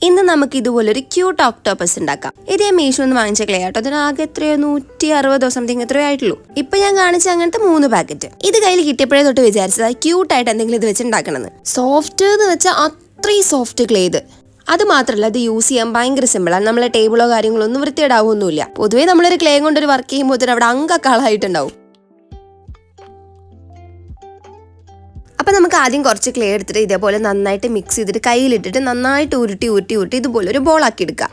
ഇന്ന് നമുക്ക് ഇതുപോലൊരു ക്യൂട്ട് ഓക്ടോപ്പസ് ഉണ്ടാക്കാം. ഇത് ഞാൻ മീഷോന്ന് വാങ്ങിച്ച ക്ലേ ആട്ടോ. അതിനാകെ എത്രയോ 160 സംതിങ് എത്രയോ ആയിട്ടുള്ളൂ. ഇപ്പൊ ഞാൻ കാണിച്ച അങ്ങനത്തെ 3 പാക്കറ്റ്. ഇത് കയ്യിൽ കിട്ടിയപ്പോഴേ തൊട്ട് വിചാരിച്ചത് ക്യൂട്ടായിട്ട് എന്തെങ്കിലും ഇത് വെച്ച് ഉണ്ടാക്കണമെന്ന്. സോഫ്റ്റ് എന്ന് വെച്ചാൽ അത്രയും സോഫ്റ്റ് ക്ലേ ഇത്. അത് മാത്രമല്ല ഇത് യൂസ് ചെയ്യാൻ ഭയങ്കര സിമ്പിളാണ്. നമ്മളെ ടേബിളോ കാര്യങ്ങളോ ഒന്നും വൃത്തിയിടാവൊന്നുമില്ല. പൊതുവേ നമ്മളൊരു ക്ലേ കൊണ്ടൊരു വർക്ക് ചെയ്യുമ്പോൾ അവിടെ അങ്കക്കാളായിട്ടുണ്ടാവും. അപ്പം നമുക്ക് ആദ്യം കുറച്ച് ക്ലേ എടുത്തിട്ട് ഇതേപോലെ നന്നായിട്ട് മിക്സ് ചെയ്തിട്ട് കയ്യിലിട്ടിട്ട് നന്നായിട്ട് ഉരുട്ടി ഇതുപോലെ ഒരു ബോളാക്കി എടുക്കുക.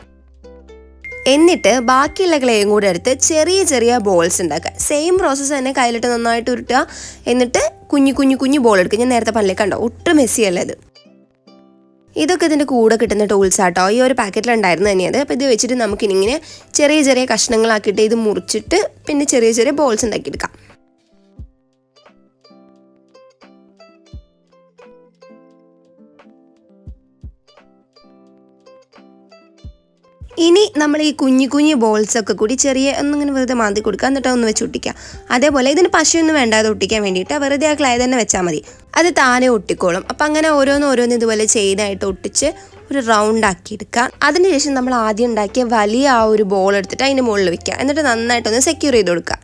എന്നിട്ട് ബാക്കിയുള്ള ക്ലേയും കൂടെ എടുത്ത് ചെറിയ ബോൾസ് ഉണ്ടാക്കുക. സെയിം പ്രോസസ്സ് തന്നെ കയ്യിലിട്ട് നന്നായിട്ട് ഉരുട്ടുക. എന്നിട്ട് കുഞ്ഞു ബോൾ എടുക്കുക. ഞാൻ നേരത്തെ പല്ലിൽ കണ്ടോ, ഒട്ടും മെസ്സിയല്ല ഇത്. ഇതൊക്കെ ഇതിൻ്റെ കൂടെ കിട്ടുന്ന ടൂൾസ് ആട്ടോ. ഈ ഒരു പാക്കറ്റിലുണ്ടായിരുന്നു തന്നെയത്. അപ്പോൾ ഇത് വെച്ചിട്ട് നമുക്കിനിങ്ങനെ ചെറിയ കഷ്ണങ്ങളാക്കിയിട്ട് ഇത് മുറിച്ചിട്ട് പിന്നെ ചെറിയ ബോൾസ് ഉണ്ടാക്കിയെടുക്കാം. ഇനി നമ്മൾ ഈ കുഞ്ഞു ബോൾസ് ഒക്കെ കൂടി ഒന്നിങ്ങനെ വെറുതെ മാന്തി കൊടുക്കുക. എന്നിട്ട് ഒന്ന് വെച്ച് ഒട്ടിക്കുക. അതേപോലെ ഇതിന് പശയൊന്നും വേണ്ടാതെ ഒട്ടിക്കാൻ വേണ്ടിയിട്ട് വെറുതെ ആ ക്ലേ തന്നെ വെച്ചാൽ മതി. അത് താനെ ഒട്ടിക്കോളും. അപ്പം അങ്ങനെ ഓരോന്ന് ഇതുപോലെ ചെയിനായിട്ട് ഒട്ടിച്ച് ഒരു റൗണ്ട് ആക്കി എടുക്കുക. അതിനുശേഷം നമ്മൾ ആദ്യം ഉണ്ടാക്കിയ വലിയ ആ ഒരു ബോൾ എടുത്തിട്ട് അതിൻ്റെ മുകളിൽ വെക്കുക. എന്നിട്ട് നന്നായിട്ടൊന്ന് സെക്യൂർ ചെയ്ത് കൊടുക്കുക.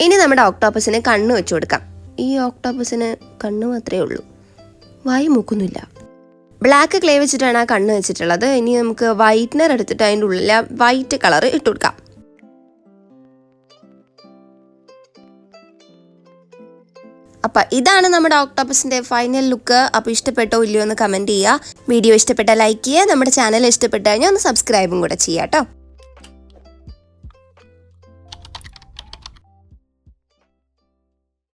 ഇനി നമ്മുടെ ഓക്ടോപ്പസിന് കണ്ണ് വെച്ച് കൊടുക്കാം. ഈ ഓക്ടോപ്പസിന് കണ്ണ് മാത്രമേ ഉള്ളൂ, വായി മൂക്കൊന്നുമില്ല. ബ്ലാക്ക് ക്ലേ വെച്ചിട്ടാണ് ആ കണ്ണ് വെച്ചിട്ടുള്ളത്. ഇനി നമുക്ക് വൈറ്റ്നർ എടുത്തിട്ട് അതിൻ്റെ ഉള്ളിൽ വൈറ്റ് കളർ ഇട്ട് കൊടുക്കാം. അപ്പം ഇതാണ് നമ്മുടെ ഓക്ടോപ്പസിൻ്റെ ഫൈനൽ ലുക്ക്. അപ്പോൾ ഇഷ്ടപ്പെട്ടോ ഇല്ലയോ എന്ന് കമൻറ്റ് ചെയ്യുക. വീഡിയോ ഇഷ്ടപ്പെട്ടാൽ ലൈക്ക് ചെയ്യുക. നമ്മുടെ ചാനൽ ഇഷ്ടപ്പെട്ട് കഴിഞ്ഞാൽ ഒന്ന് സബ്സ്ക്രൈബും കൂടെ ചെയ്യാം കേട്ടോ.